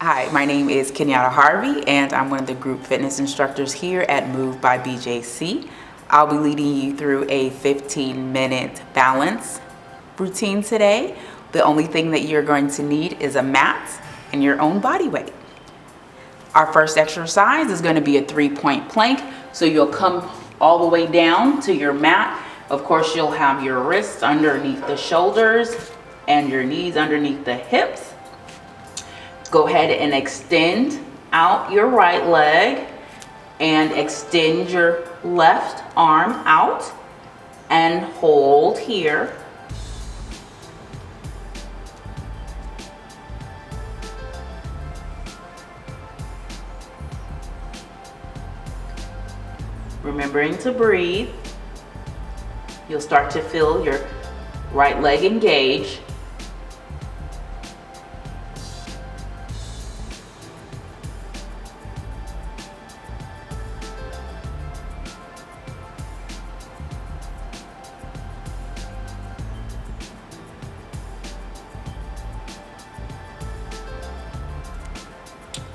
Hi, my name is Kenyatta Harvey, and I'm one of the group fitness instructors here at Move by BJC. I'll be leading you through a 15-minute balance routine today. The only thing that you're going to need is a mat and your own body weight. Our first exercise is going to be a 3-point plank. So you'll come all the way down to your mat. Of course, you'll have your wrists underneath the shoulders and your knees underneath the hips. Go ahead and extend out your right leg and extend your left arm out and hold here. Remembering to breathe. You'll start to feel your right leg engage.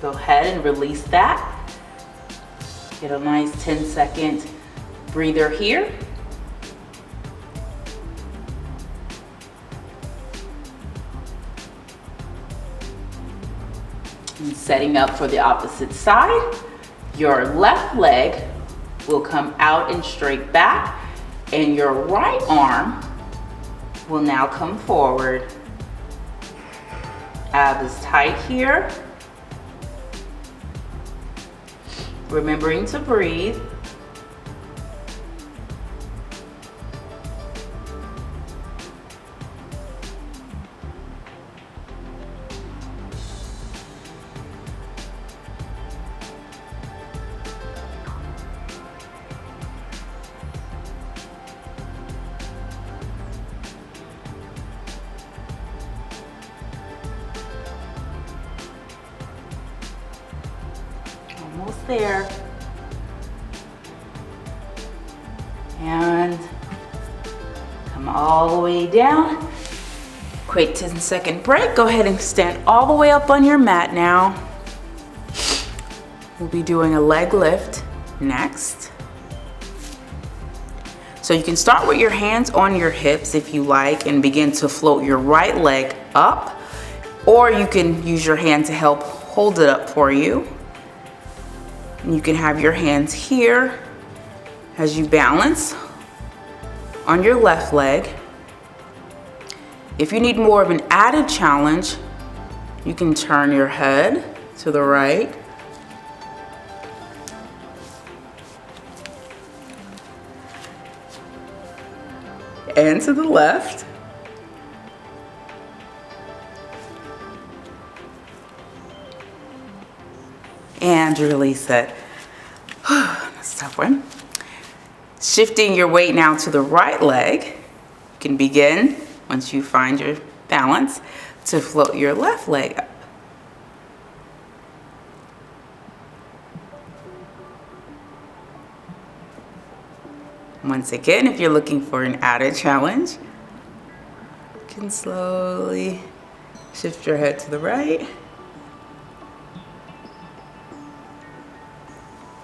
Go ahead and release that. Get a nice 10-second breather here. And setting up for the opposite side, your left leg will come out and straight back, and your right arm will now come forward. Ab is tight here. Remembering to breathe. Almost there. And come all the way down. Quick 10-second break. Go ahead and stand all the way up on your mat now. We'll be doing a leg lift next. So you can start with your hands on your hips if you like and begin to float your right leg up, or you can use your hand to help hold it up for you. And you can have your hands here as you balance on your left leg. If you need more of an added challenge, you can turn your head to the right. And to the left. And release it. That's a tough one. Shifting your weight now to the right leg. You can begin, once you find your balance, to float your left leg up. Once again, if you're looking for an added challenge, you can slowly shift your head to the right.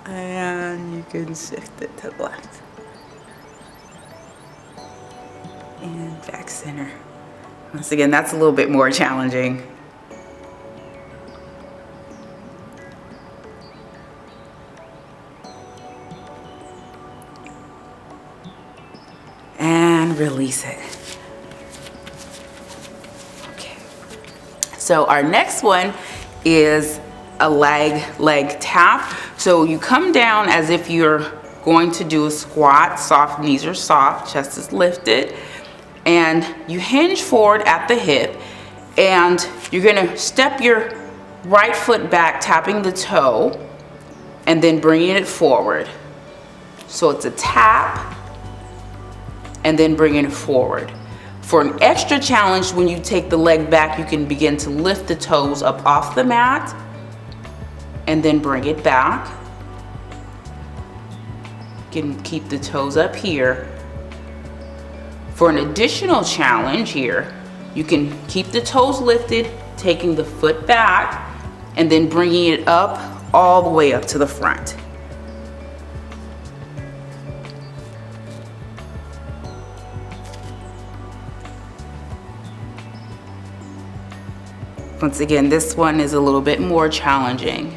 And you can shift it to the left. And back center. Once again, that's a little bit more challenging. And release it. Okay. So our next one is a leg tap. So you come down as if you're going to do a squat. Soft knees are soft, chest is lifted, and you hinge forward at the hip, and you're gonna step your right foot back, tapping the toe, and then bringing it forward. So it's a tap and then bringing it forward. For an extra challenge, when you take the leg back, you can begin to lift the toes up off the mat and then bring it back. You can keep the toes up here. For an additional challenge here, you can keep the toes lifted, taking the foot back, and then bringing it up all the way up to the front. Once again, this one is a little bit more challenging.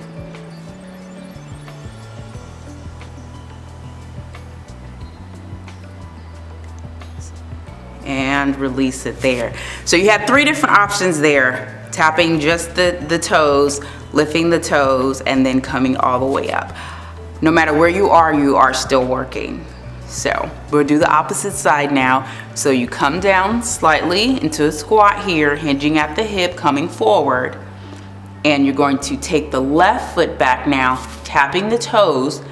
And release it there. So you have 3 different options there. Tapping just the toes, lifting the toes, and then coming all the way up. No matter where you are still working. So we'll do the opposite side now. So you come down slightly into a squat here, hinging at the hip, coming forward. And you're going to take the left foot back now, tapping the toes.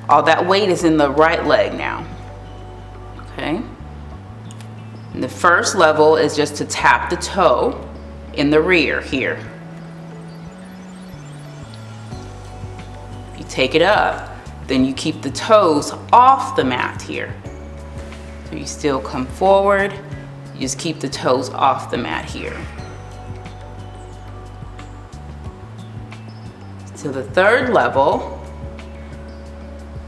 All that weight is in the right leg now. Okay. And the first level is just to tap the toe in the rear here. You take it up, then you keep the toes off the mat here. So you still come forward, you just keep the toes off the mat here. So the third level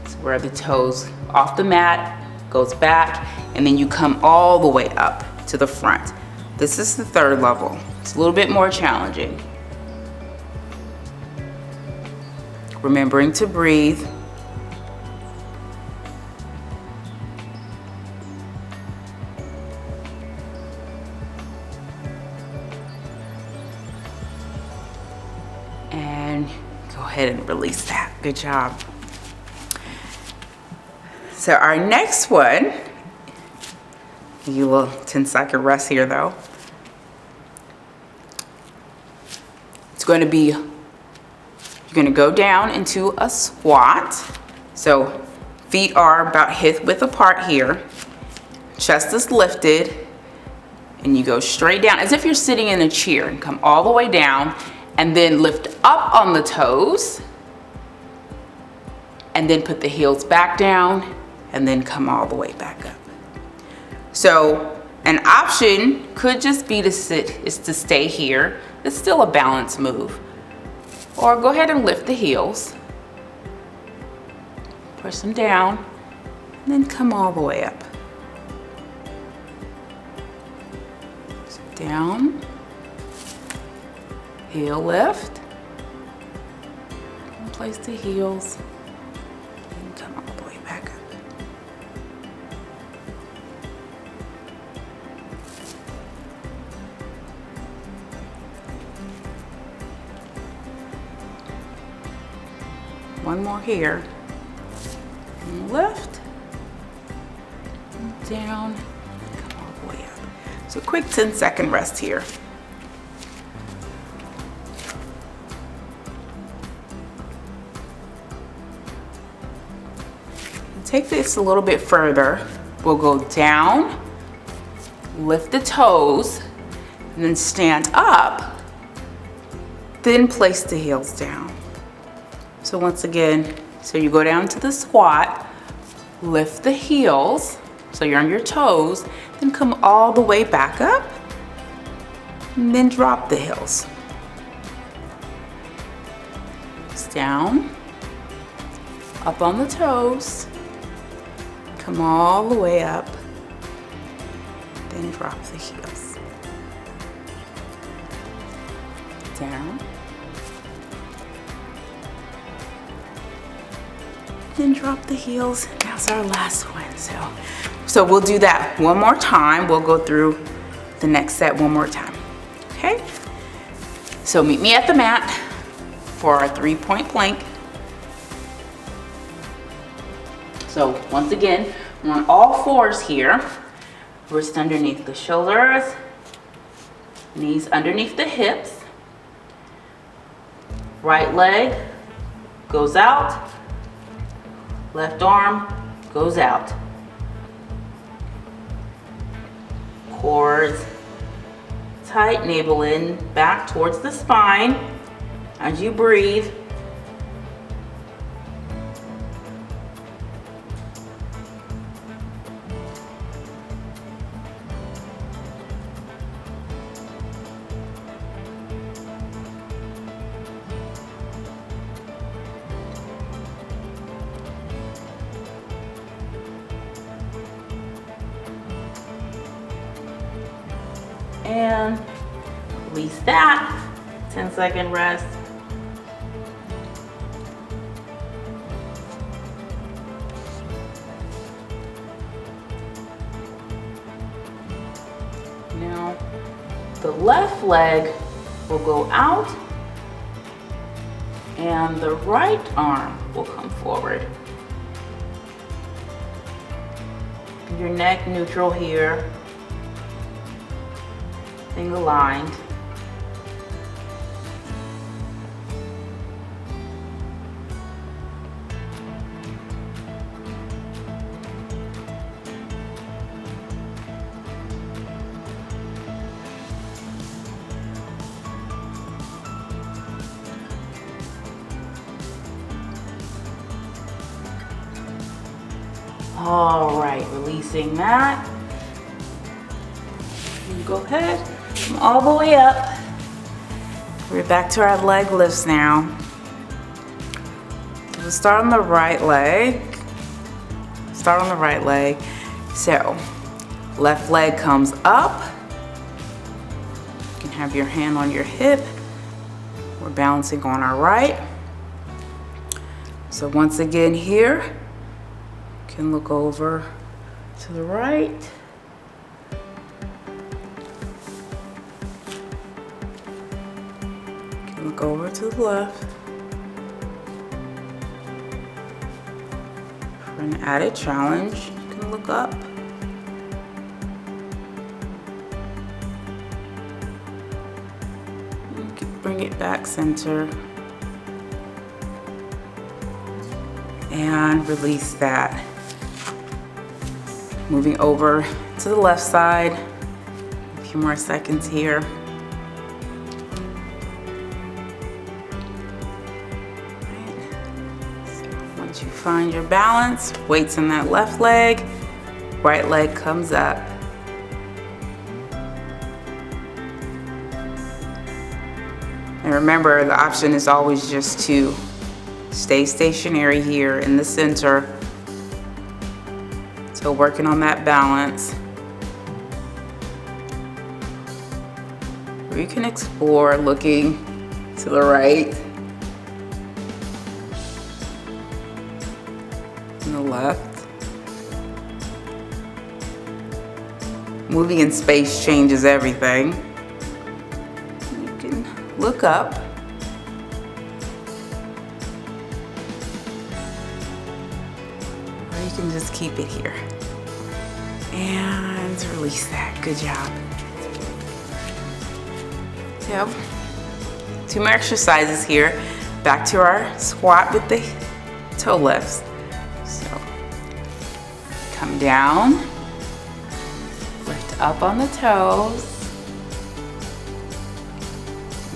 is where the toes off the mat, goes back, and then you come all the way up to the front. This is the third level. It's a little bit more challenging. Remembering to breathe. And go ahead and release that. Good job. So our next one, give you a little 10-second rest here though. It's going to be, you're going to go down into a squat. So feet are about hip width apart here. Chest is lifted. And you go straight down as if you're sitting in a chair and come all the way down and then lift up on the toes. And then put the heels back down and then come all the way back up. So an option could just be to sit, is to stay here. It's still a balance move. Or go ahead and lift the heels. Push them down and then come all the way up. So down, heel lift, and place the heels. Come all the way back up. One more here. And lift, and down, and come all the way up. So quick 10-second rest here. Take this a little bit further. We'll go down, lift the toes, and then stand up, then place the heels down. So once again, so you go down to the squat, lift the heels, so you're on your toes, then come all the way back up, and then drop the heels. It's down, up on the toes, come all the way up, then drop the heels. Down. Then drop the heels. That's our last one. So we'll do that one more time. We'll go through the next set one more time. Okay? So meet me at the mat for our 3-point plank. So once again, we're on all fours here. Wrist underneath the shoulders, knees underneath the hips. Right leg goes out, left arm goes out. Core tight, navel in, back towards the spine. As you breathe, And release that. 10-second rest. Now, the left leg will go out and the right arm will come forward. Your neck neutral here, staying aligned. All right, releasing that. You go ahead, come all the way up. We're back to our leg lifts now. We'll start on the right leg. Start on the right leg. So, left leg comes up. You can have your hand on your hip. We're balancing on our right. So once again here, you can look over to the right. You can look over to the left. For an added challenge, you can look up. You can bring it back center. And release that. Moving over to the left side. A few more seconds here. Once you find your balance, weights in that left leg, right leg comes up. And remember, the option is always just to stay stationary here in the center. So working on that balance. Or you can explore looking to the right and the left. Moving in space changes everything. You can look up. Or you can just keep it here. And release that. Good job. So, 2 more exercises here. Back to our squat with the toe lifts. So, come down, lift up on the toes,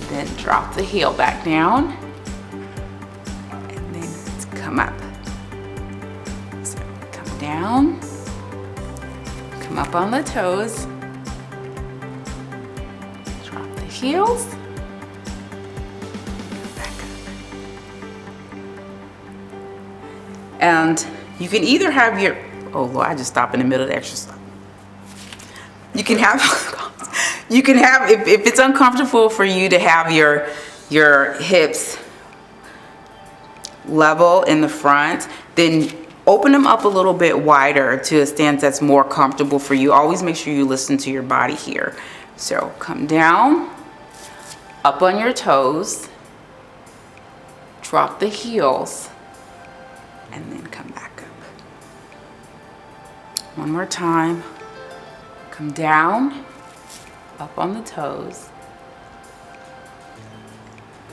then drop the heel back down, and then come up. So, come down, come up on the toes, drop the heels, back up. And you can either have your, oh Lord, I just stopped in the middle of the exercise. You can have, if it's uncomfortable for you to have your hips level in the front, then open them up a little bit wider to a stance that's more comfortable for you. Always make sure you listen to your body here. So come down, up on your toes, drop the heels, and then come back up. One more time. Come down, up on the toes,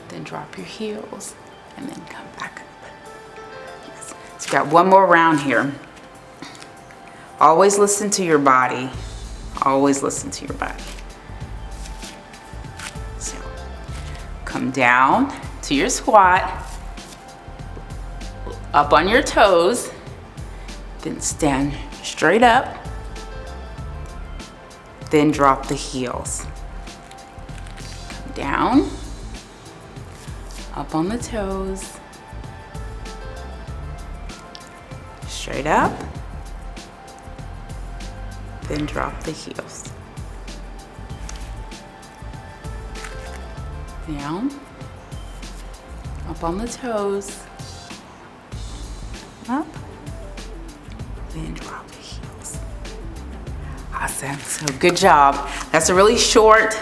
then drop your heels, and then come back up. Yes. So you got one more round here. Always listen to your body. Always listen to your body. So, come down to your squat, up on your toes, then stand straight up, then drop the heels. Come down, up on the toes, straight up, then drop the heels. Down. Up on the toes. Up. Then drop the heels. Awesome. So good job. That's a really short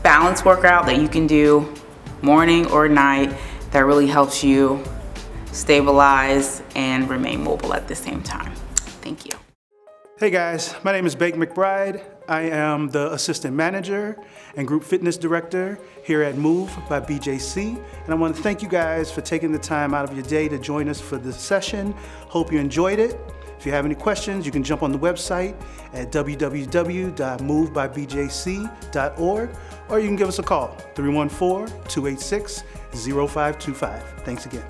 balance workout that you can do morning or night that really helps you stabilize and remain mobile at the same time. Thank you. Hey guys, my name is Bake McBride. I am the Assistant Manager and Group Fitness Director here at Move by BJC. And I want to thank you guys for taking the time out of your day to join us for this session. Hope you enjoyed it. If you have any questions, you can jump on the website at www.movebybjc.org, or you can give us a call, 314-286-0525. Thanks again.